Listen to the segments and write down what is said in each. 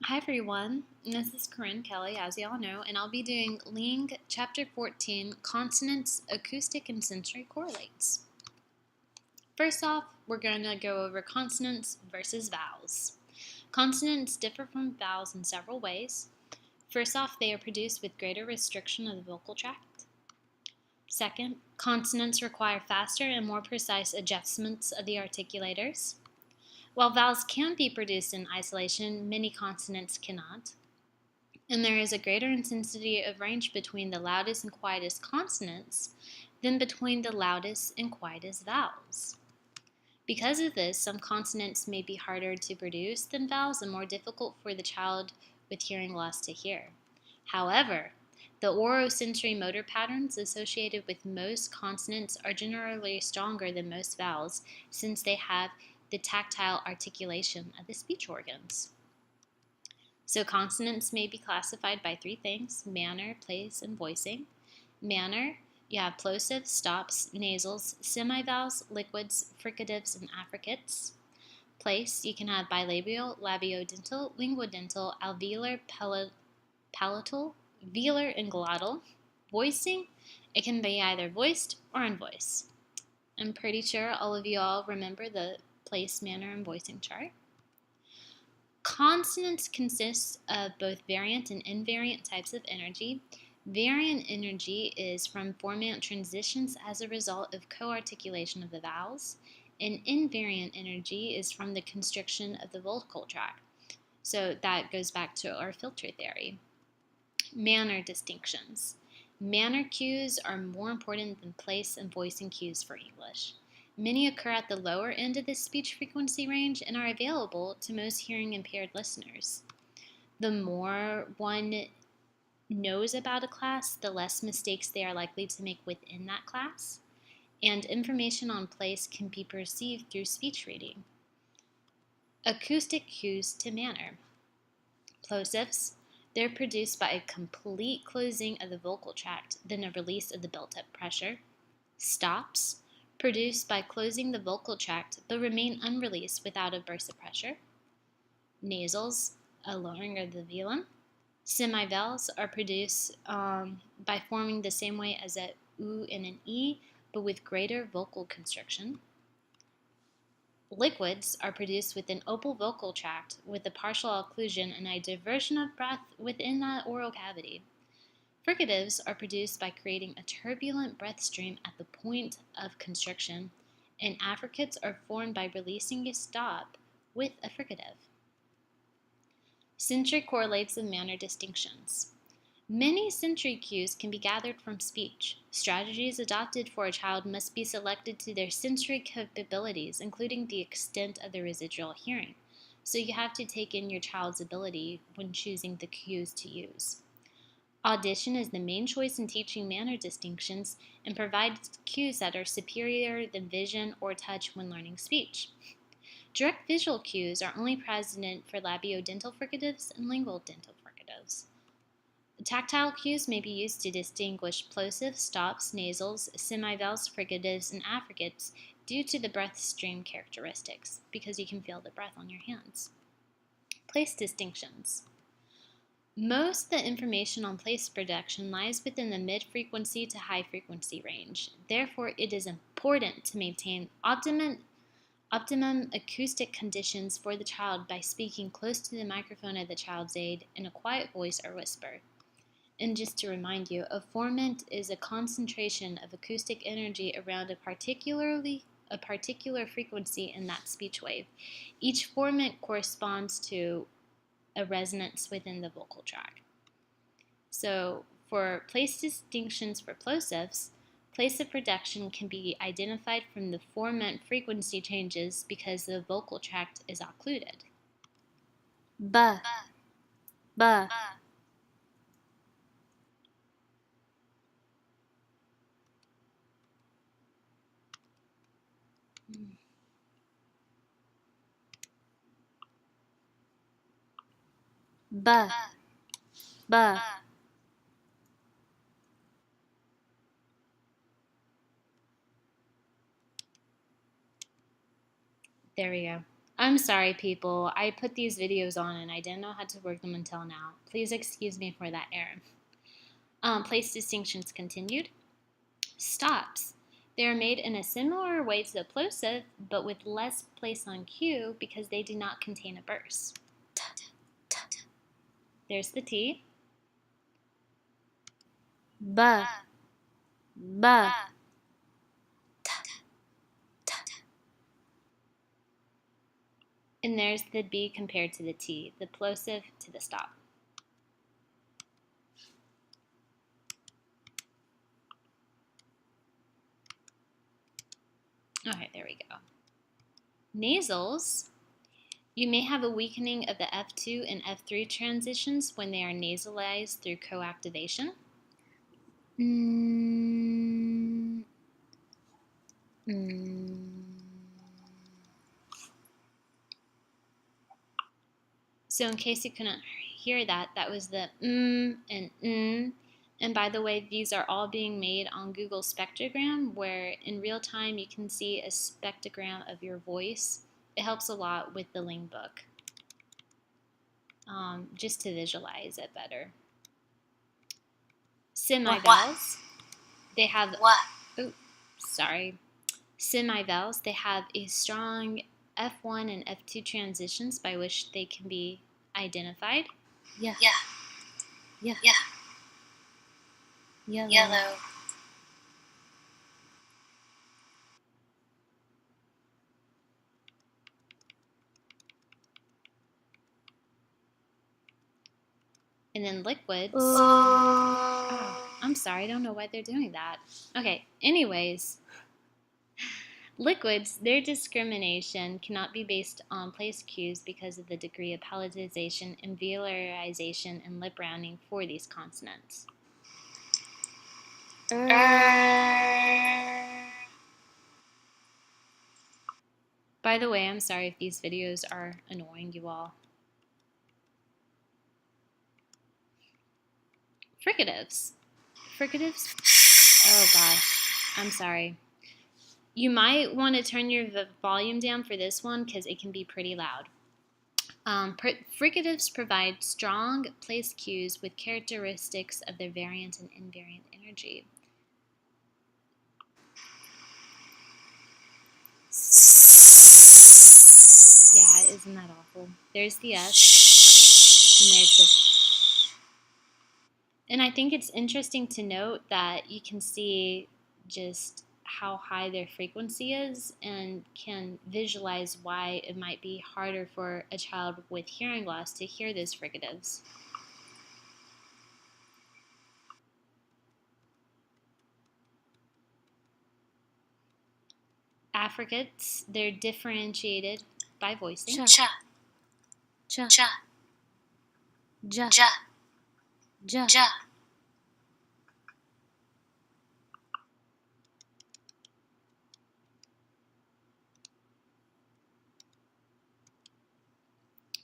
Hi everyone, this is Corinne Kelly, as you all know, and I'll be doing Ling Chapter 14, Consonants, Acoustic and Sensory Correlates. First off, we're going to go over consonants versus vowels. Consonants differ from vowels in several ways. First off, they are produced with greater restriction of the vocal tract. Second, consonants require faster and more precise adjustments of the articulators. While vowels can be produced in isolation, many consonants cannot. And there is a greater intensity of range between the loudest and quietest consonants than between the loudest and quietest vowels. Because of this, some consonants may be harder to produce than vowels and more difficult for the child with hearing loss to hear. However, the orosensory motor patterns associated with most consonants are generally stronger than most vowels since they have the tactile articulation of the speech organs. So consonants may be classified by three things: manner, place, and voicing. Manner, you have plosives, stops, nasals, semivowels, liquids, fricatives, and affricates. Place, you can have bilabial, labiodental, linguodental, alveolar, palatal, velar, and glottal. Voicing, it can be either voiced or unvoiced. I'm pretty sure all of you all remember the place, manner, and voicing chart. Consonants consist of both variant and invariant types of energy. Variant energy is from formant transitions as a result of co-articulation of the vowels, and invariant energy is from the constriction of the vocal tract. So that goes back to our filter theory. Manner distinctions. Manner cues are more important than place and voicing cues for English. Many occur at the lower end of the speech frequency range and are available to most hearing impaired listeners. The more one knows about a class, the less mistakes they are likely to make within that class, and information on place can be perceived through speech reading. Acoustic cues to manner. Plosives, they're produced by a complete closing of the vocal tract, then a release of the built-up pressure. Stops, produced by closing the vocal tract but remain unreleased without a burst of pressure. Nasals, a lowering of the velum. Semivowels are produced by forming the same way as a U and an E, but with greater vocal constriction. Liquids are produced with an open vocal tract with a partial occlusion and a diversion of breath within that oral cavity. Fricatives are produced by creating a turbulent breath stream at the point of constriction, and affricates are formed by releasing a stop with a fricative. Sensory correlates and manner distinctions. Many sensory cues can be gathered from speech. Strategies adopted for a child must be selected to their sensory capabilities, including the extent of the residual hearing. So you have to take in your child's ability when choosing the cues to use. Audition is the main choice in teaching manner distinctions and provides cues that are superior than vision or touch when learning speech. Direct visual cues are only present for labiodental fricatives and linguodental fricatives. Tactile cues may be used to distinguish plosives, stops, nasals, semivowels, fricatives, and affricates due to the breath stream characteristics, because you can feel the breath on your hands. Place distinctions. Most of the information on place production lies within the mid-frequency to high-frequency range. Therefore, it is important to maintain optimum acoustic conditions for the child by speaking close to the microphone of the child's aid in a quiet voice or whisper. And just to remind you, a formant is a concentration of acoustic energy around a particular frequency in that speech wave. Each formant corresponds to a resonance within the vocal tract. So for place distinctions for plosives, place of production can be identified from the formant frequency changes because the vocal tract is occluded. B, b. B, b. There we go. I'm sorry, people. I put these videos on and I didn't know how to work them until now. Please excuse me for that error. Place distinctions continued. Stops. They are made in a similar way to the plosive, but with less place on cue because they do not contain a burst. There's the T. B. B. And there's the B compared to the T, the plosive to the stop. Okay, there we go. Nasals. You may have a weakening of the F2 and F3 transitions when they are nasalized through coactivation. So in case you couldn't hear that, that was the and n. And by the way, these are all being made on Google Spectrogram, where in real time you can see a spectrogram of your voice. It helps a lot with the Ling book, just to visualize it better. Semivowels, they have, semivowels, they have a strong F1 and F2 transitions by which they can be identified. Yellow. And then liquids. Oh, I'm sorry, I don't know why they're doing that. Okay, anyways. Liquids, their discrimination cannot be based on place cues because of the degree of palatalization and velarization and lip rounding for these consonants. By the way, I'm sorry if these videos are annoying you all. Fricatives. Fricatives? Oh gosh, I'm sorry. You might want to turn your volume down for this one because it can be pretty loud. Fricatives provide strong place cues with characteristics of their variant and invariant energy. Yeah, isn't that awful? There's the S, and there's the sh. And I think it's interesting to note that you can see just how high their frequency is and can visualize why it might be harder for a child with hearing loss to hear those fricatives. Affricates, they're differentiated by voicing. Cha. Cha. Cha. Ja. Ja. Ja. Ja.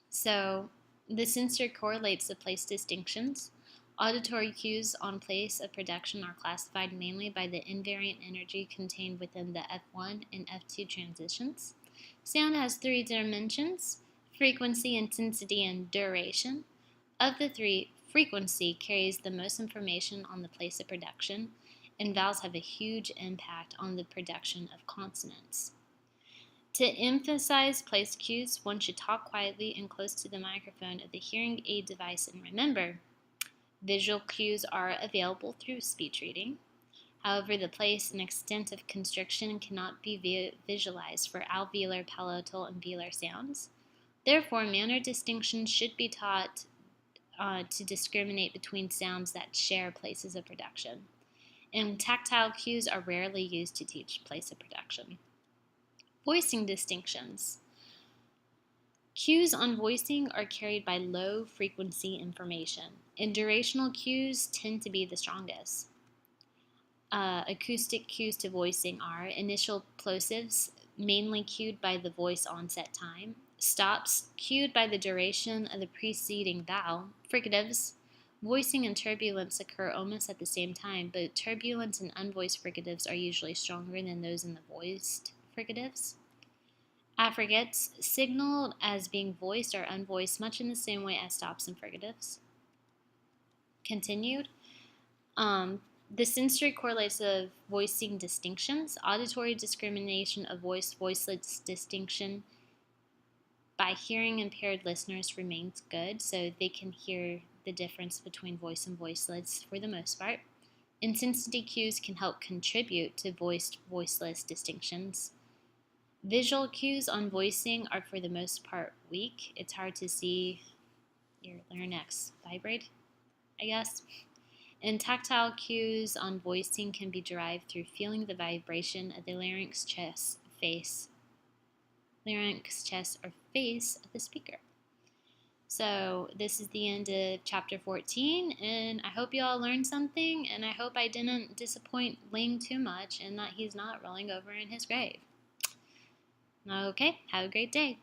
So the sensor correlates the place distinctions. Auditory cues on place of production are classified mainly by the invariant energy contained within the F1 and F2 transitions. Sound has three dimensions: frequency, intensity, and duration. Of the three, frequency carries the most information on the place of production, and vowels have a huge impact on the production of consonants. To emphasize place cues, one should talk quietly and close to the microphone of the hearing aid device, and remember, visual cues are available through speech reading. However, the place and extent of constriction cannot be visualized for alveolar, palatal, and velar sounds. Therefore, manner distinctions should be taught to discriminate between sounds that share places of production. And tactile cues are rarely used to teach place of production. Voicing distinctions. Cues on voicing are carried by low frequency information, and durational cues tend to be the strongest. Acoustic cues to voicing are initial plosives, mainly cued by the voice onset time, stops cued by the duration of the preceding vowel, fricatives. Voicing and turbulence occur almost at the same time, but turbulent and unvoiced fricatives are usually stronger than those in the voiced fricatives. Affricates signaled as being voiced or unvoiced, much in the same way as stops and frigatives. Continued. The sensory correlates of voicing distinctions, auditory discrimination of voiceless distinction by hearing impaired listeners remains good, so they can hear the difference between voice and voiceless for the most part. Intensity cues can help contribute to voiceless distinctions. Visual cues on voicing are for the most part weak. It's hard to see your larynx vibrate, I guess. And tactile cues on voicing can be derived through feeling the vibration of the larynx, chest, or face of the speaker. So this is the end of chapter 14, and I hope you all learned something, and I hope I didn't disappoint Ling too much and that he's not rolling over in his grave. Okay, have a great day.